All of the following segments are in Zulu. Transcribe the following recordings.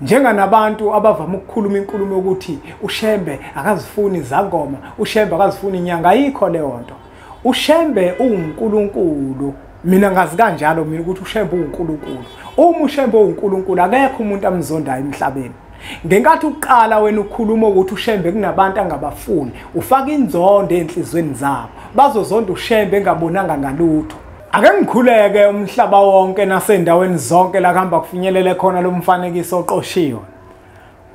Njenganabantu abavama ukukhuluma inkulumo yokuthi uShembe akazifuni izangoma, uShembe akazifuni inyanga, ayikho leyo nto. UShembe uNkulunkulu. Mina ngazi kanjalo mina ukuthi uShembe uNkulunkulu. Uma uShembe uNkulunkulu akekho umuntu amzondayo emhlabeni. Ngenkathi uqala wena ukhuluma ukuthi uShembe kunabantu angabafuni, ufaka inzondo enhlizweni zabo. Bazozonda uShembe engabonanga ngalutho. Ake ngikhuleke umhlaba wonke nasendaweni zonke la kuhamba kufinyelele khona lo mfanekiso oqoshiwe.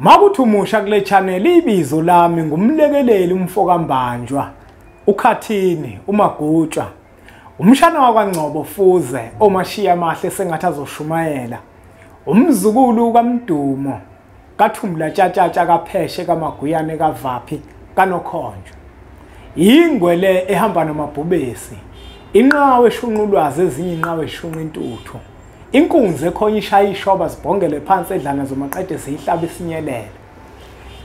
Makuthi umusha kule channel ibizo lami ngumlekeleli umfokambanjwa, uKhathini, uMagutshwa. Umshana wakwaNgcobo Fuze omashiya amahle sengathi azoshumayela. Umzukulu kaMdumo, kaThumla Tshatatsha kaPheshe kaMaguyane kaVaphi kaNokhonjo. Ingwele ehamba namabhubesi. Inqawe eshunqulwazi ezinye inqawe eshunqa intuthu. Inkunzi ekhonya ishaya ishoba zibhongele phansi edlana zomaqede ziyihlaba isinyelele.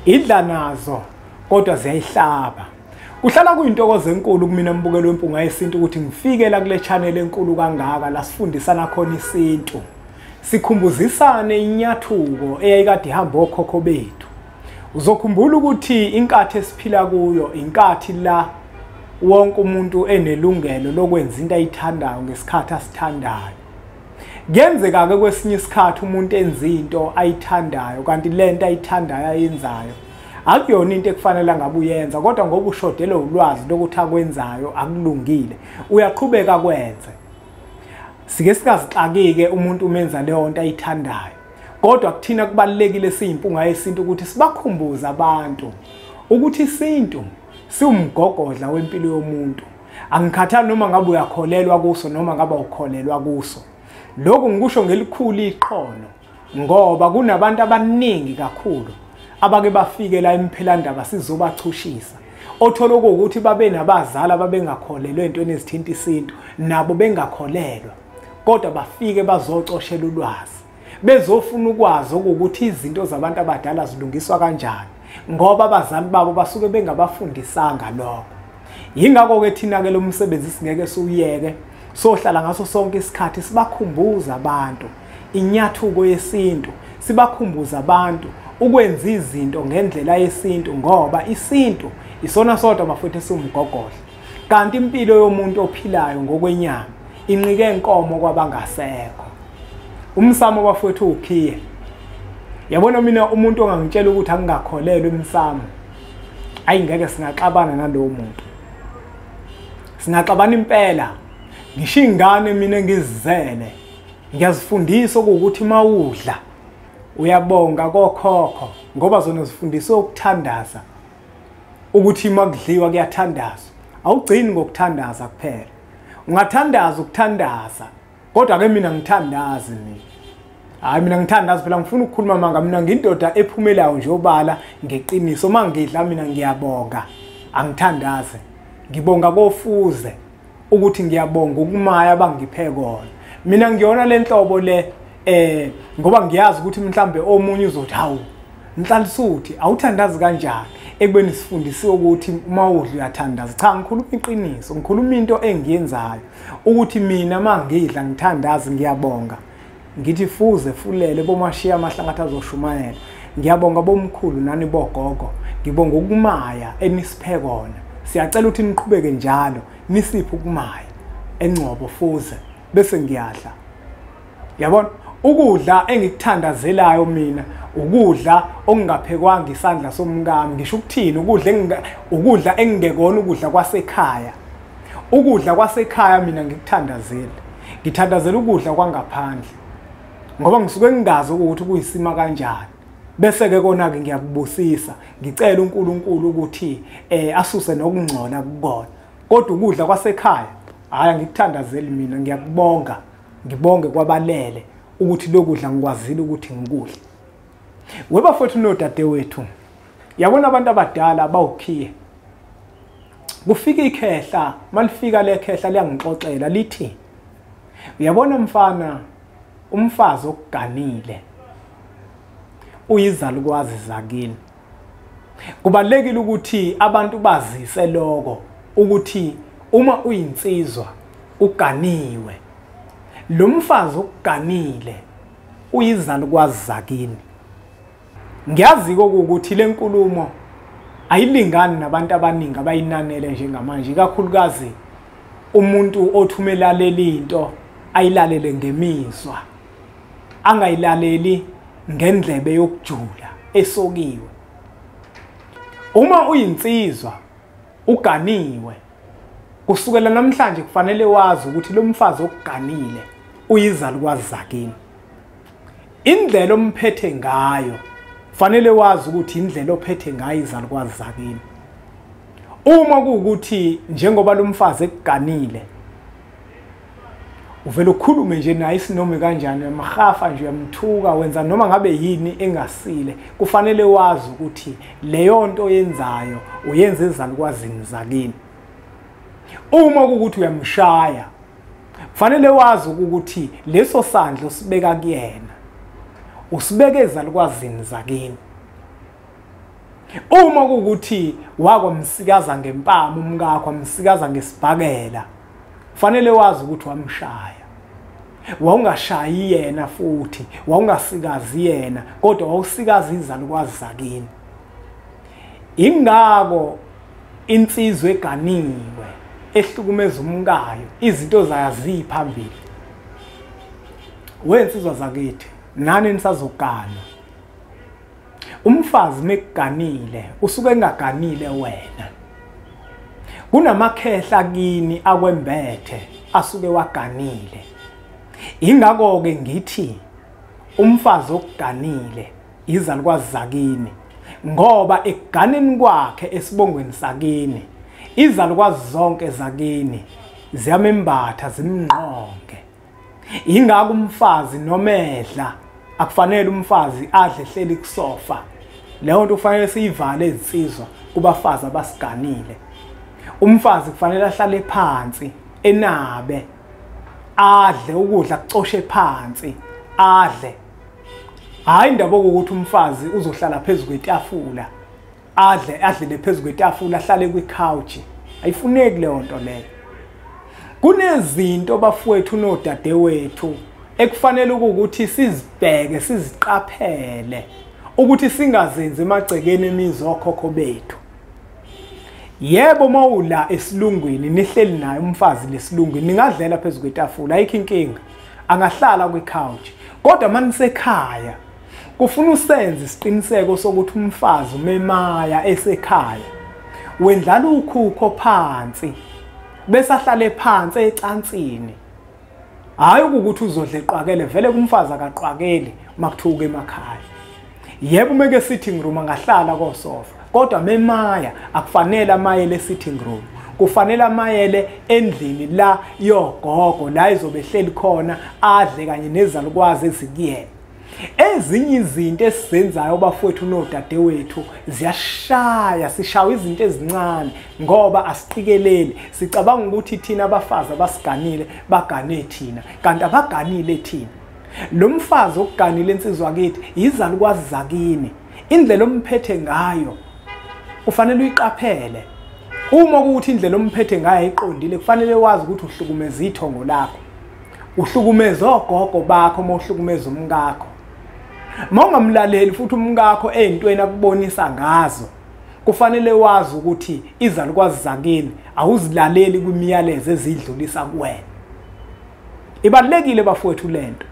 Idla nazo kodwa ziyayihlaba. Kuhlala kuyintokozo enkulu kumina mbukelo wempunga yesintu ukuthi ngifike la kule channel enkulu kangaka la sifundisana khona isintu. Sikhumbuzisane inyathuko eyayikade ihamba okhokho bethu. Uzokhumbula ukuthi inkathi esiphila kuyo inkathi la wonke umuntu enelungelo lokwenza into ayithandayo ngesikhathi asithandayo. Kuyenzeka ke kwesinye isikhathi umuntu enza into ayithandayo kanti lento ayithandayo ayenzayo akuyona into ekufanele ngabe uyenza, kodwa ngoba ushodele ulwazi lokuthi akwenzayo akulungile uyaqhubeka kwenze. Sike sikazixakike umuntu umenza leyo nto ayithandayo, kodwa kuthina kubalekile siyimpunga yesintu ukuthi sibakhumbuze abantu ukuthi isintu siwumgogodla wempilo yomuntu. Angikhathali noma ngabe uyakholelwa kuso noma ngabe ukholelwa kuso. Lokho ngikusho ngelikhulu iqhono ngoba kunabantu abaningi kakhulu abake bafike la emphilandaba sizobachushisa. Othola ukuthi babe nabazali babengakholelwa entweni ezithinta isintu nabo bengakholelwa, kodwa bafike bazocoshela ulwazi. Bezofuna ukwazi ukuthi izinto zabantu abadala zilungiswa kanjani ngoba abazali babo basuke bengabafundisanga lokho. Yingakho ke thina ke lo msebenzi singeke siuyeke, sohlala ngaso sonke isikhathi sibakhumbuza abantu inyathuko yesintu, sibakhumbuza abantu ukwenza izinto ngendlela yesintu ngoba isintu isona sodwa mafuthu esumgogodla. Kanti impilo yomuntu ophilayo ngokwenyama inqike enkomo kwabangasekho. Umsamo bafuthu ukhiye. Yabona mina umuntu ongangitshela ukuthi angingakholelwa emsamo, ayingeke singaxabana nalowo muntu. Singaxabana impela. Ngisho ingane mina ngizizele ngiyazifundisa ukuthi mawudla uyabonga kokhokho ngoba zona zifundiswe ukuthandaza, ukuthi makudliwa kuyathandazwa. Awugcini ngokuthandaza kuphela, ungathandaza ukuthandaza, kodwa ke mina ngithandazi mina. Hayi mina ngithandaza phela, ngifuna ukukhuluma amanga, mina ngindoda ephumelayo nje obala ngeqiniso. Mangidla mina ngiyabonga, angithandaze. Ngibonga kofuze ukuthi ngiyabonga ukumaya bangiphe kona. Mina ngiyona lenhlobo le ngoba ngiyazi ukuthi mhlambe omunye uzothi hawu Nhlanhluthi awuthandazi kanjani, ekubeni sifundisiwe ukuthi uma udla uyathandaza. Cha, ngikhuluma iqiniso, ngikhuluma into engiyenzayo ukuthi mina mangidla ngithandaza ngiyabonga. Ngithi fuze fulele bomashiya amahlangatha azoshumayela. Ngiyabonga bomkhulu nani bogogo, ngibonga ukumaya enisiphe kona. Siyacela ukuthi niqhubeke njalo nisiphe ukumaya eNgcobo Fuze bese ngiyadla. Yabona ukudla engikuthandazelayo mina ukudla okungaphekwanga isandla somngami. Ngisho ukuthini ukudla engingekona ukudla kwasekhaya. Ukudla kwasekhaya mina ngikuthandazela. Ngithandazela ukudla kwangaphandle ngoba ngisuke ngingazi ukuthi kuyisima kanjani. Bese ke kona ke ngiyakubusisa, ngicela uNkulunkulu ukuthi asuse nokungcola kubona. Kodwa ukudla kwasekhaya haya ngikuthandazeli mina, ngiyakubonga. Ngibonge kwabalele ukuthi lokudla ngikwazile ukuthi ngikudle. Weba futhi nodadewethu, yabona abantu abadala bawukhiye. Kufika ikhehla, malifika lekhehla liyangixoxela lithi, uyabona mfana, umfazi okuganile uyizalukazi zakini. Kubalekile ukuthi abantu bazise lokho ukuthi uma uyinsizwa uganiwe, lo mfazi okuganile uyizalukazi zakini. Ngiyazi ukuthi le nkulumo ayilingani nabantu abaningi abayinanele njengamanje, ikakhulukazi umuntu othumelaleli into ayilalele ngemizwa, angayilaleli ngendlebe yokujula esokiwe. Uma uyinsizwa uganiwe, kusukela namhlanje kufanele wazi ukuthi lo mfazi okuganile uyizalukazi zakini. Indlela omphethe ngayo kufanele wazi ukuthi indlela ophethe ngayo izalukazi zakini. Uma kuukuthi njengoba lo mfazi ekuganile uvela ukhulume nje naye isinome kanjani, amhafa nje uyamthuka, wenza noma ngabe yini engasile, kufanele wazi ukuthi leyo nto oyenzayo uyenza ezalukwazini zakini. Uma kuukuthi uyamshaya, kufanele wazi ukuthi leso sandla usibeka kuyena, usibeke ezalukwazini zakini. Uma kuukuthi wakwamsikaza ngempama umkakho, amsikaza ngesibhakela, kufanele wazi ukuthi wamshaya. Wawungashayi yena futhi, wawungasikazi yena, kodwa wawusikaza izalukwazi zakini. Ingako insizwa eganiwe ehlukumeza umkayo, izinto zayaziphambili. Wensizwa zakithi, nani nisazogana. Umfazi mekuganile usuke engaganile wena. Kunamakhehla kini akwembethe asuke waganile. Ingako ke ngithi umfazi okuganile izalukwazi zakini, ngoba ekuganeni kwakhe esibongweni sakini izalukwazi zonke zakini ziyamembatha zimnqonge. Ingako umfazi nomedla akufanele umfazi adle ehleli kusofa. Leyo nto kufanele siyivale izinsizwa kubafazi abasiganile. Umfazi kufanele ahlale phansi enabe, adle ukudla kucoshe phansi, adle. Hayi indaba ukuthi umfazi uzohlala phezulu kwetafula, adle phezulu kwetafula, ahlale kwicouch. Ayifuneki leyo nto leyo. Kunezinto bafowethu nodadewethu ekufanele ukuthi sizibheke, siziqaphele ukuthi singazenzi emagcekeni emizwa okhokho bethu. Yebo mawula esilungwini nihleli naye umfazi lesilungwini ningadlela phezulu kwetafula, ayikho inkinga, angahlala kwicouch. Kodwa manisekhaya kufuna usenze isiqiniseko sokuthi umfazi umemaya esekhaya wendlala ukhukho phansi bese ahlale phansi ecansini. Hayi ukuthi uzodla eqwakele, vele kumfazi akaqwakeli makuthuka emakhaya. Yebo umeke sitting room angahlala kosofa, kodwa memaya akufanele amayele sitting room, kufanele amayele endlini la yogogo la izobe hleli khona adle kanye nezalukwazi ezikuyena. Ezinye izinto esizenzayo bafowethu nodadewethu ziyashaya, sishawa izinto ezincane ngoba asiqikeleli, sicabanga ukuthi thina abafazi abasiganile bagane thina, kanti abaganile thina. Lo mfazi okuganile insizwa yakithi izalukwazi zakini. Indlela omphethe ngayo ufanele uyiqaphele. Uma ukuthi indlela omphethe ngayo ayiqondile, kufanele wazi ukuthi uhlukumeza ithongo lakho, uhlukumeza ogogo bakho, mawuhlukumeza umkakho. Mawungamlaleli futhi umkakho ezintweni akubonisa ngazo, kufanele wazi ukuthi izalukwazi zakini awuzilaleli kwimiyalezo ezidlulisa kuwena. Ibalekile bafowethu lento.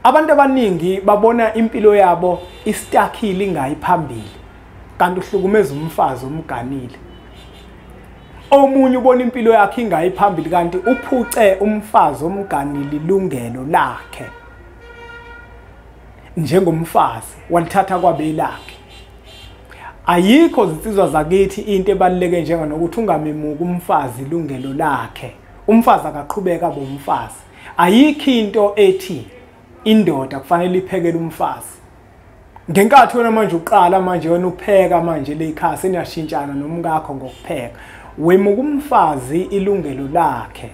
Abantu abaningi babona impilo yabo istakile ingayiphambili, kanti uhlukumeza umfazi omganile. Omunye ubona impilo yakhe ingayiphambili kanti uphuce umfazi omganile ilungelo lakhe. Njengomfazi walithatha kwabelakhe. Ayikho izinsizwa zakithi into ebaluleke njenganokuthi ungamemuka umfazi ilungelo lakhe. Umfazi akaqhubeka bomfazi. Ayikho into ethi indoda kufanele iphekele umfazi. Ngenkathi wena manje uqala manje wena upheka manje le ekhaya seniyashintshana nomkakho ngokupheka. Wemuka umfazi ilungelo lakhe.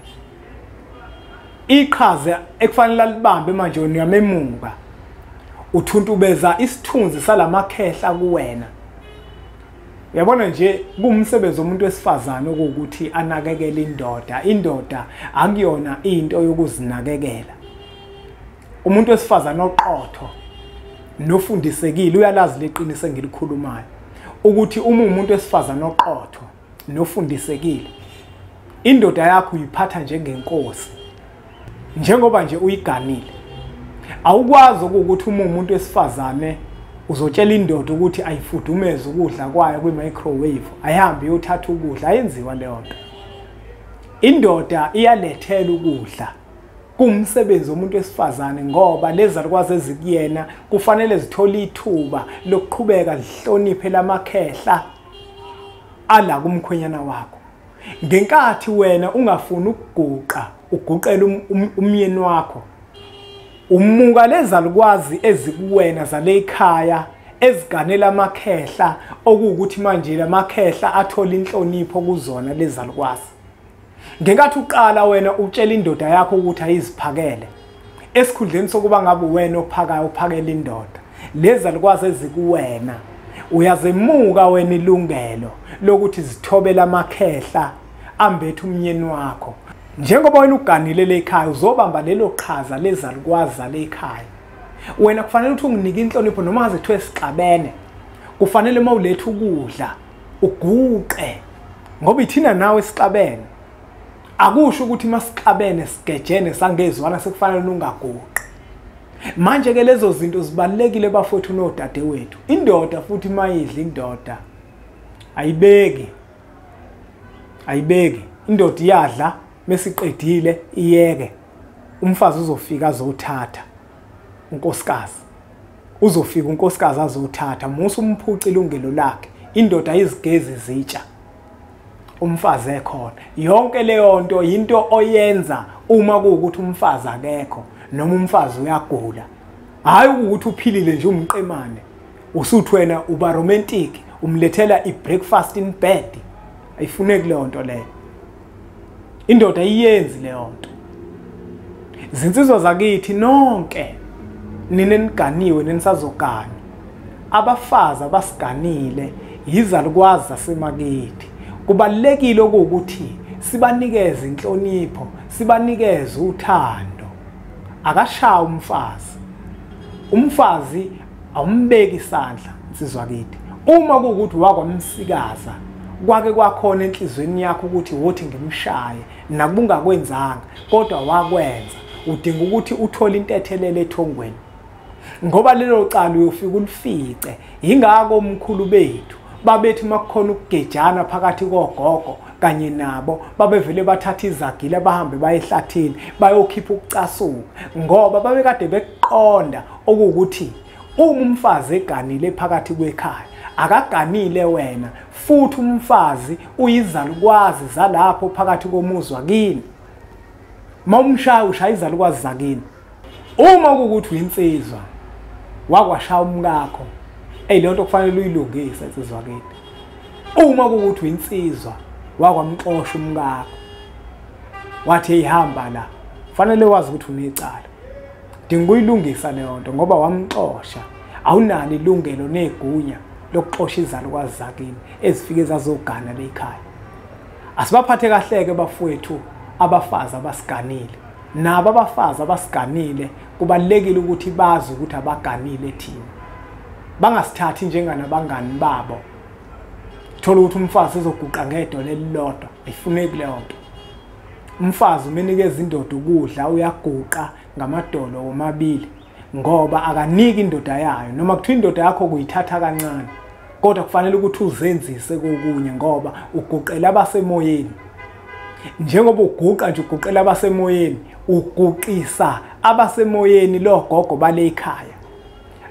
Iqhaza ekufanele libambe manje wena uyamemuka. Uthuntubeza isithunzi salamakhehla kuwena. Uyabona nje kumsebenzi womuntu wesifazane ukuthi anakekele indoda. Indoda akuyona into yokuzinakekela. Umuntu wesifazane oqotho nofundisekile uyalazi leqiniso engilikhulumayo ukuthi uma umuntu wesifazana oqotho nofundisekile indoda yakho uyiphatha njengenkosi njengoba nje uyiganile. Awukwazi ukuthi uma umuntu wesifazane uzotshela indoda ukuthi ayifudumeze ukudla kwayo kwi-microwave ayihambe iyothatha ukudla, ayenziwa leyo nto. Indoda iyalethela ukudla kumsebenzi womuntu wesifazane ngoba lezalukwazi ezikuyena kufanele zithole ithuba lokuqhubeka zihloniphe lamakhehla ala kumkhwenyana wakho. Ngenkathi wena ungafuni ukuguqa uguqela umyeni wakho, umuka lezalukwazi ezikuwena zale ekhaya eziganela amakhehla okuwukuthi manje lamakhehla athola inhlonipho kuzona lezalukwazi. Ngenkathi uqala wena utshela indoda yakho ukuthi ayiziphakele esikhundleni sokuba ngabe wena ophakayo uphakela indoda, lezalukwazi ezikuwena uyazemuka wena ilungelo lokuthi zithobela amakhehla ambethe umyeni wakho. Njengoba wena uganile le ekhaya uzobamba lelo qhaza lezalukwazi le ekhaya. Wena kufanele ukuthi unginike inhlonipho noma ngazethu esixabene. Kufanele mawuletha ukudla uguqe ngoba ithina nawe sixabene. Akusho ukuthi masixabene sigejene sangezwana sekufanele ungaguqi. Manje ke lezo zinto zibalekile bafowethu nodadewethu. Indoda futhi mayidla indoda ayibeki. Indoda iyadla mesiqedile iyeke. Umfazi uzofika azothatha unkosikazi. Uzofika unkosikazi azothatha musu umphuci ilungelo lakhe. Indoda izigezi zitsha. Umfazi ekhona. Yonke leyo nto into oyenza uma kuukuthi umfazi akekho noma umfazi uyagula. Hayi ukuthi uphilile nje umqemane. Usuthi wena uba romantic, umlethela ibreakfast in bed. Ayifuneki leyo nto leyo. Indoda iyenzi leyo nto. Zinsizwa zakithi nonke nineniganiwe nenisazogana. Abafazi abasiganile yizalukwazi zasemakithi. Kubalekile ukuthi sibanikeze inhlonipho, sibanikeze uthando. Akashaya umfazi. Umfazi awumbeki isandla nsizwa kithi. Uma kuukuthi wakwamsikaza kwake kwakhona enhlizweni yakho ukuthi wothi ngimshaye nakubungakwenzanga kodwa wakwenza, udinga ukuthi uthole intethelele ethongweni. Ngoba lelo cala uyofika ulifice. Ingako omkhulu bethu babethi makukhona ukugejana phakathi kogogo kanye nabo babevele bathatha izagile bahambe bayehlathini bayokhipha ukucasuka ngoba babekade beqonda okuwukuthi uma umfazi eganile phakathi kwekhaya akaganile wena futhi umfazi uyizalukwazi zalapho phakathi komuzi wakini. Mawumshaya ushaya izalukwazi zakini. Uma kuukuthi uyinsizwa wakwashaya umkakho, leyo nto kufanele uyilungise insizwa kithi. Uma kuukuthi uyinsizwa wakwamxosha umkakho wathi eyihamba la, kufanele wazi ukuthi unecala. Dinga uyilungisa leyo nto ngoba wamxosha. Awunalo ilungelo negunya lokuxosha izalukwazi zakini ezifike zazogana le ekhaya. Asibaphathe kahleke bafowethu abafazi abasiganile. Nabo abafazi abasiganile kubalekile ukuthi bazi ukuthi abaganile thina. Bangasithathi njenganabangani babo. Thola ukuthi umfazi uzoguqa ngedolo elilodwa, ayifuneki leyo nto. Umfazi umenikeza indoda ukudla uyaguqa ngamadolo omabili ngoba akaniki indoda yayo noma kuthiwa indoda yakho kuyithatha kancane kodwa kufanele ukuthi uzenzise kokunye ngoba uguqela abasemoyeni. Njengoba uguqa nje uguqela abasemoyeni, uguqisa abasemoyeni lo gogo bale ekhaya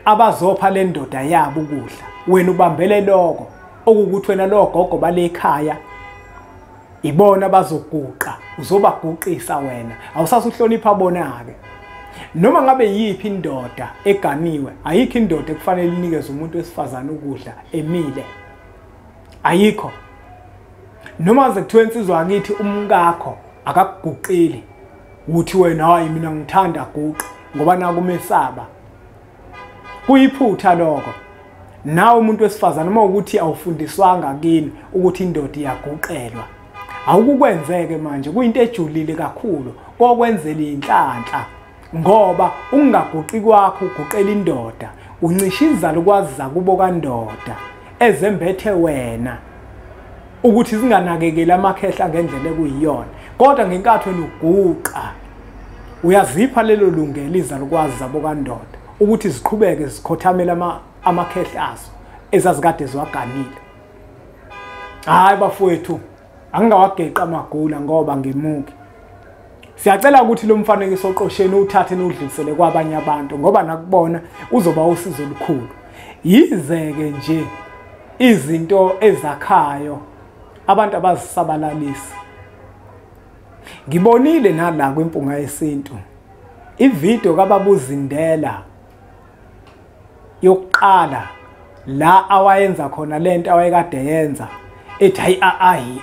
abazopha le ndoda yabo ukudla. Wena ubambele lokho okukuthi wena lo gogo bale ekhaya ibona bazoguqa, uzobaguqisa wena. Awusasuhlonipha bona-ke. Noma ngabe yiphi indoda eganiwe, ayikho indoda ekufanele inikeze umuntu wesifazane ukudla emile. Ayikho. Noma sekuthiwa insizwa yakithi umkakho akakuguqili uthi wena hayi mina ngithanda guqa ngoba nakumesaba. Kuyiphutha lokho. Nawe umuntu wesifazane uma ukuthi awufundiswanga kini ukuthi indoda iyaguqelwa, awukukwenzeke manje kuyinto ejulile kakhulu kokwenzela inhlanhla ngoba ungaguqi kwakho uguqela indoda uncisha izalukazi zakubo kandoda ezembethe wena ukuthi zinganakekeli amakhehla ngendlela ekuyiyona, kodwa ngenkathi wena uguqa uyazipha lelo lungelo izalukazi zabo kandoda ukuthi ziqhubeke zikhothamela amakhehla azo ezazikade ziwaganile. Hayi bafowethu, angingawageqa amagula ngoba ngimuki. Siyacela ukuthi lo mfanekiso oqosheni uthathe nodlulisele kwabanye abantu ngoba nakubona uzoba usizo olukhulu. Yizeke nje izinto ezakhayo abantu abazisabalalisi. Ngibonile nala kwimpunga yesintu ivideo kababuzindela yokuqala la awayenza khona lento awayekade yenza ethi hayi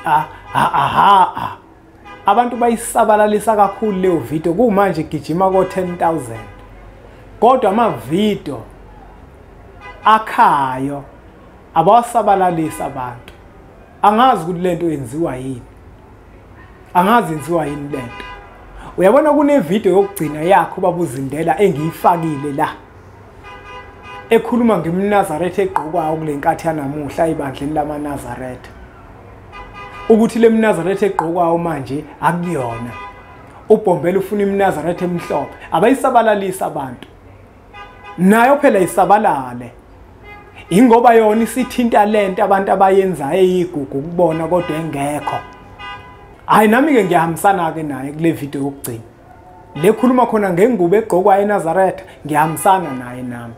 abantu bayisabalalisa kakhulu leyo video kumanje gijima ko 10,000, kodwa amavideo akhayo abawasabalalisa abantu. Angazi ukuthi lento yenziwa yini, angazi yenziwa yini lento. Uyabona kune video yokugcina yakho babuzindela engiyifakile la ekhuluma ngemNazaretha egqokwayo kulenkathi yanamuhla ibandleni lamaNazaretha, ukuthi le mNazaretha egqokwayo manje akuyona. Ubhombela ufuna iMnazaretha emhlophe, abayisabalalisa abantu. Nayo phela isabalale. Ingoba yona isithinta lento abantu abayenza eyigugu ukubona kodwa engekho. Hayi nami ke ngiyahambisana ke naye kule video yokugcina. Le khuluma khona ngengubo egqokwayo eNazaretha, ngiyahambisana naye nami.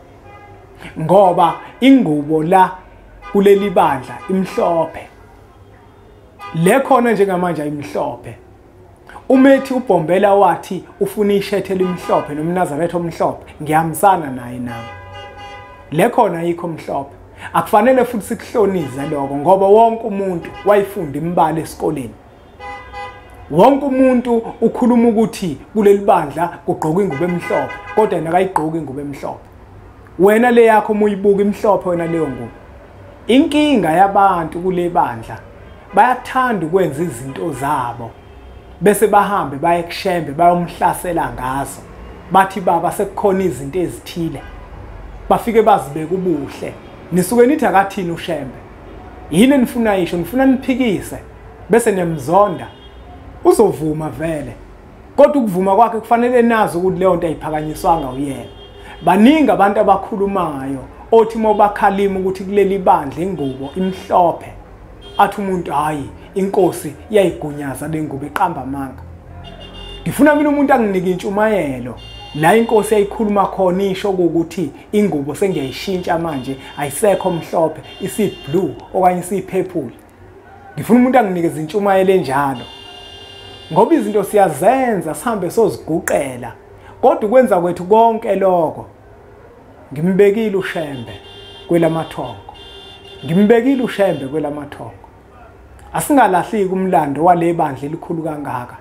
Ngoba ingubo la kuleli bandla imhlophe. Le khona njengamanje ayimhlophe. Umethi ubhombela wathi ufuna ishethe elimhlophe noMnazaretha omhlophe, ngiyahambisana naye nami. Le khona ayikho mhlophe. Akufanele futhi sikuhlonize lokho ngoba wonke umuntu wayifunda imbali esikoleni. Wonke umuntu ukhuluma ukuthi kuleli bandla kugqoka ingubo emhlophe, kodwa yena akayigqoki ingubo emhlophe. Wena le yakho uyibuka imhlophe wena leyo ngubo. Inkinga yabantu kule bandla bayathanda ukwenza izinto zabo bese bahambe baye kuShembe bayomhlasela ngazo. Bathi baba sekukhona izinto ezithile. Bafike bazibeka ubuhle. Nisuke nithi akathini uShembe? Yini nifuna yisho, nifuna niphikise bese nemzonda. Uzovuma vele. Kodwa ukuvuma kwakhe kufanele nazi ukuthi leyo nto ayiphakanyiswanga uyena. Baningi abantu abakhulumayo othi mobakhalima ukuthi kuleli bandla ingubo imhlophe, athi umuntu hayi inkosi iyayigunyaza le ngubo eqamba amanga. Ngifuna mina umuntu anginike intshumayelo la inkosi yayikhuluma khona isho ukuthi ingubo sengiyayishintsha manje ayisekho mhlophe, isiblue okanye isipurple. Ngifuna umuntu anginike intshumayelo enjalo. Ngoba izinto siyazenza sihambe soziguqela, kodwa ukwenza kwethu konke lokho ngimbekile uShembe kwelamathongo. Ngimbekile uShembe kwelamathongo. Asingalahliki umlando wale bandla elikhulu kangaka.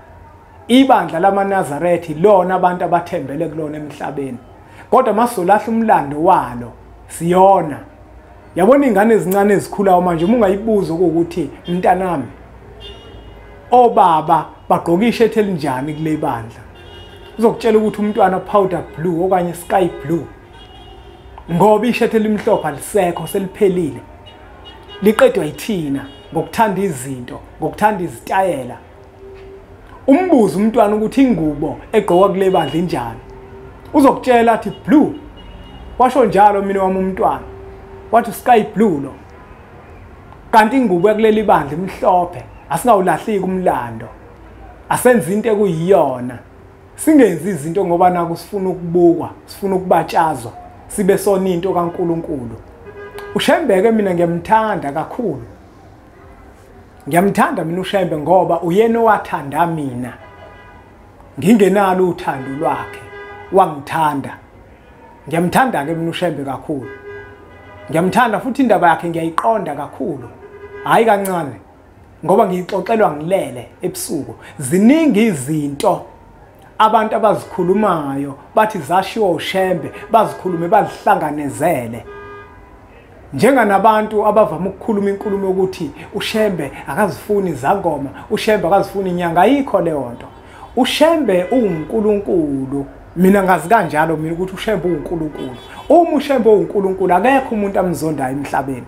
Ibandla lamaNazaretha lona abantu abathembele kulona emhlabeni. Kodwa masolahla umlando walo siyona. Yabona ingane ezincane ezikhulayo manje ungayibuza ukuthi mntanami obaba bagqoka ishethe elinjani kule bandla. Uzokutshela ukuthi umntwana powder blue okanye sky blue. Ngoba ishethe elimhlophe alisekho seliphelile. Liqedwa yithina ngokuthanda izinto, ngokuthanda izitayela. Umbuzo umntwana ukuthi ingubo egqokwa kule bandla injani. Uzokutshela athi blue. Washo njalo mina wami umntwana. Wathi sky blue lo. Kanti ingubo kuleli bandla imhlophe. Asingawulahliki umlando. Asenze into ekuyiyona. Singenzi izinto ngoba naku sifuna ukubukwa, sifuna ukubatshazwa, sibe sona into kaNkulunkulu. uShembe mina ngiyamthanda kakhulu. Ngiyamthanda mina uShembe ngoba uyena owathanda mina. Ngingenalo uthando lwakhe, wangithanda. Ngiyamthanda ke mina uShembe kakhulu. Ngiyamthanda futhi indaba yakhe ngiyayiqonda kakhulu. Hayi kancane. Ngoba ngixoxelwa ngilele ebusuku. Ziningi izinto abantu abazikhulumayo bathi zashiwo uShembe, bazikhulume bazihlanganezele. Njenganabantu abavama ukukhuluma inkulumo ukuthi uShembe akazifuni izangoma, uShembe akazifuni inyanga, ayikho leyo nto. uShembe uNkulunkulu mina ngazi kanjalo mina ukuthi uShembe uNkulunkulu. Uma uShembe uNkulunkulu akekho umuntu amzondayo emhlabeni.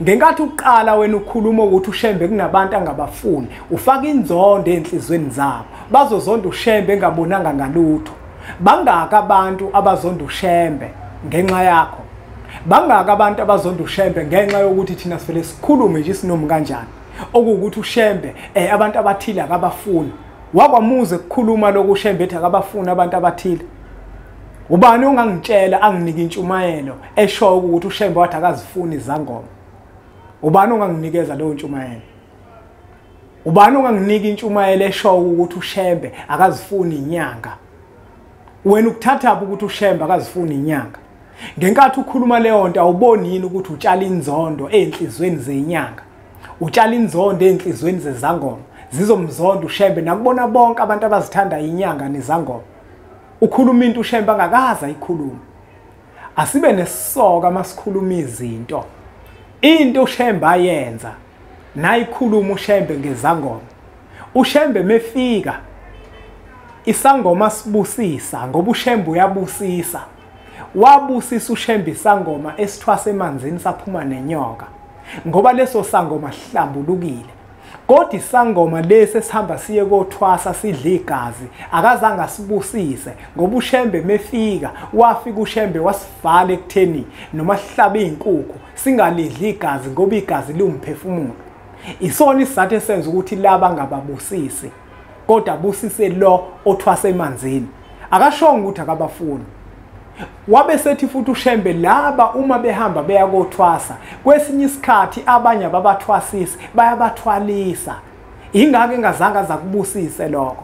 Ngenkathi uqala wena ukhuluma ukuthi uShembe kunabantu angabafuni, ufaka inzondo enhlizweni zabo. Bazozonda uShembe engabonanga ngalutho. Bangaka abantu abazonda uShembe ngenxa yakho. Bangaka abantu abazonda uShembe ngenxa yokuthi thina sivele sikhulume nje isinomi kanjani. Okuwukuthi uShembe abantu abathile akabafuni. Wakwamuze ukukhuluma lokho uShembe ethi akabafuni abantu abathile. Ubani ongangitshela anginike intshumayelo esho ukuthi uShembe wathi akazifuni izangoma? Ubani onganginikeza leyo ntshumayelo? Ubani onganginika intshumayelo esho ukuthi uShembe akazifuni inyanga? Wena ukuthatha ukuthi uShembe akazifuni inyanga. Ngenkathi ukhuluma leyo nto awuboni yini ukuthi utshala inzondo enhlizweni zenyanga? Utshala inzondo enhlizweni zezangoma. Zizomzonda uShembe nakubona bonke abantu abazithanda inyanga nezangoma. Ukhuluma into uShembe angakaza ikhuluma. Asibe nesisoka masikhuluma izinto. Into uShembe ayenza nayikhuluma uShembe ngezangoma. uShembe mefika isangoma sibusisa ngoba uShembe uyabusisa. Wabusisa uShembe isangoma esithwasa emanzini saphuma nenyoka. Ngoba leso sangoma sihlambulukile. Kodwa isangoma lesi esihamba siye kothwasa sidle igazi akazange asibusise ngoba uShembe mefika wafika uShembe wasivala ekutheni noma sihlabe izinkukhu singalidli igazi ngoba igazi liwumphefumulo. Isona isizathu esenza ukuthi laba ngababusisi kodwa abusise lo othwasa emanzini. Akashonga ukuthi akabafuni. Wabe sethi futhi uShembe laba uma behamba beya kothwasa kwesinye isikhathi abanye ababathwasisi bayabathwalisa. Ingake engazange zakubusise lokho.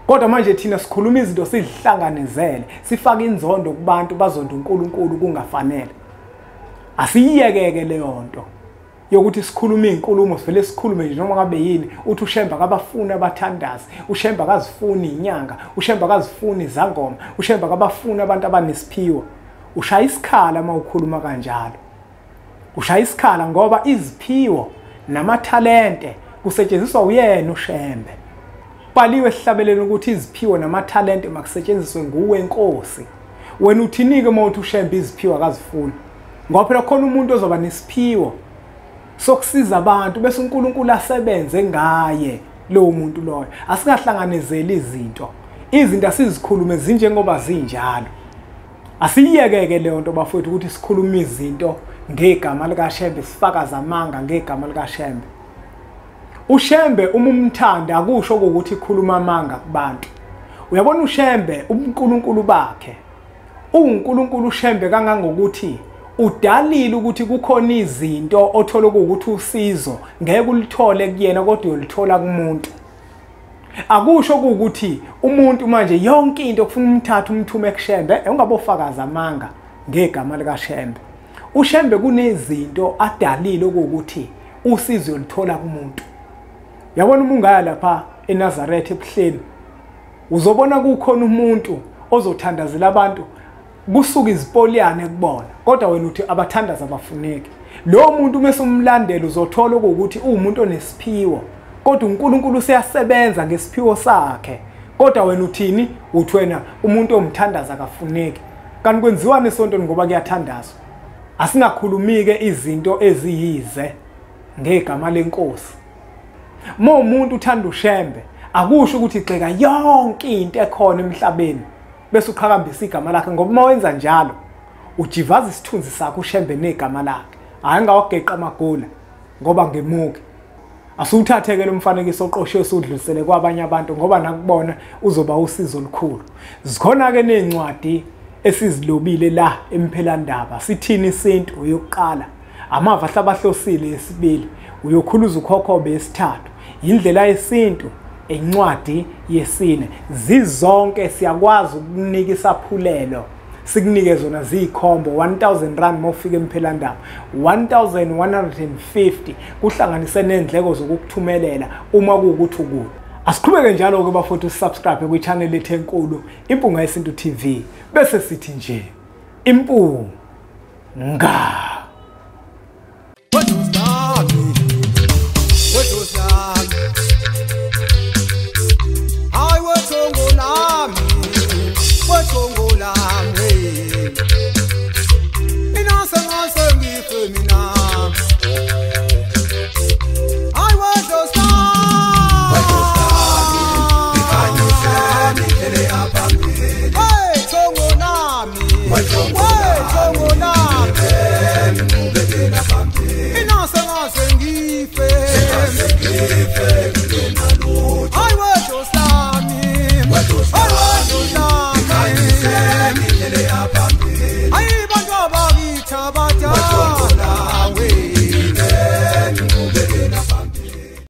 Kodwa manje thina sikhuluma izinto sidihlanganezele, sifaka inzondo kubantu bazonda uNkulunkulu kungafanele. Asiyiyekeke leyo nto yokuthi sikhuluma izinkulumo sivele sikhulume nje noma ngabe yini uthi uShembe akabafuni abathandazi, uShembe akazifuni inyanga, uShembe akazifuni izangoma, uShembe akabafuni abantu abanesiphiwo. Ushaya isikhala uma ukhuluma kanjalo. Ushaya isikhala ngoba iziphiwo namathalente kusetshenziswa uyena uShembe. Baliwe sihlabeleni ukuthi iziphiwo namathalente makusetshenziswe nguwe Nkosi. Wena uthinike uma uthi uShembe iziphiwo akazifuni. Ngoba phela khona umuntu ozoba nesiphiwo sokusiza abantu bese uNkulunkulu asebenze ngaye lowo muntu loyo. Asingahlanganezeli izinto. Izinto asizikhulume zinjengoba zinjalo. Asiyiyekeke leyo nto bafowethu ukuthi sikhulume izinto ngegama likaShembe, sifakaza amanga ngegama likaShembe. uShembe uma umthanda akusho ukuthi ikhuluma amanga kubantu. Uyabona uShembe uNkulunkulu bakhe. UNkulunkulu uShembe kangangokuthi udalile ukuthi kukhona izinto othola ukuthi usizo ngeke ulithole kuyena kodwa uyolithola kumuntu. Akusho ukuthi umuntu manje yonke into kufuna umthatha umthume kuShembe ungabofakaza amanga ngegama likaShembe. uShembe kunezinto adalile ukuthi usizo uyolithola kumuntu. Yabona uma ungaya lapha eNazaretha ebuhleni uzobona kukhona umuntu ozothandazela abantu kusuka izipoliyane kubona kodwa wena uthi abathandaza abafuneki. Lo muntu mase umlandela uzothola ukuthi umuntu onesiphiwo kodwa uNkulunkulu useyasebenza ngesiphiwo sakhe kodwa wena uthini uthi wena umuntu omthandaza akafuneki. Kanti kwenziwa esontweni ngoba kuyathandazwa. Asingakhulumike izinto eziyize ngegama leNkosi. Uma umuntu uthanda uShembe akusho ukuthi igxeka yonke into ekhona emhlabeni bese uqhakambisa igama lakhe ngoba uma wenza njalo ujivaza isithunzi sakho uShembe negama lakhe. Hayi ngawageqa amagula ngoba ngemuke. Asuthatheke lo mfanekiso oqoshiwe usudlulisele kwabanye abantu ngoba nakubona uzoba usizo olukhulu. Zikhona ke nezincwadi esizilobile la emphelandaba. Sithini isintu uyokuqala, amava ahlabahlosile yesibili, uyokhuluza ukhokhobe yesithathu, indlela yesintu encwadi yesine. Zizonke siyakwazi ukunika isaphulelo. Sikunike zona zikhombo 1000 rand mawufika emphelandaba, 1150 kuhlanganise nendleko zokukuthumelela uma kuukuthi ukude. Asiqhubeke njalo ke bafowethu subscribe kwi channel ethu enkulu Impunga Yesintu TV bese sithi nje impunga.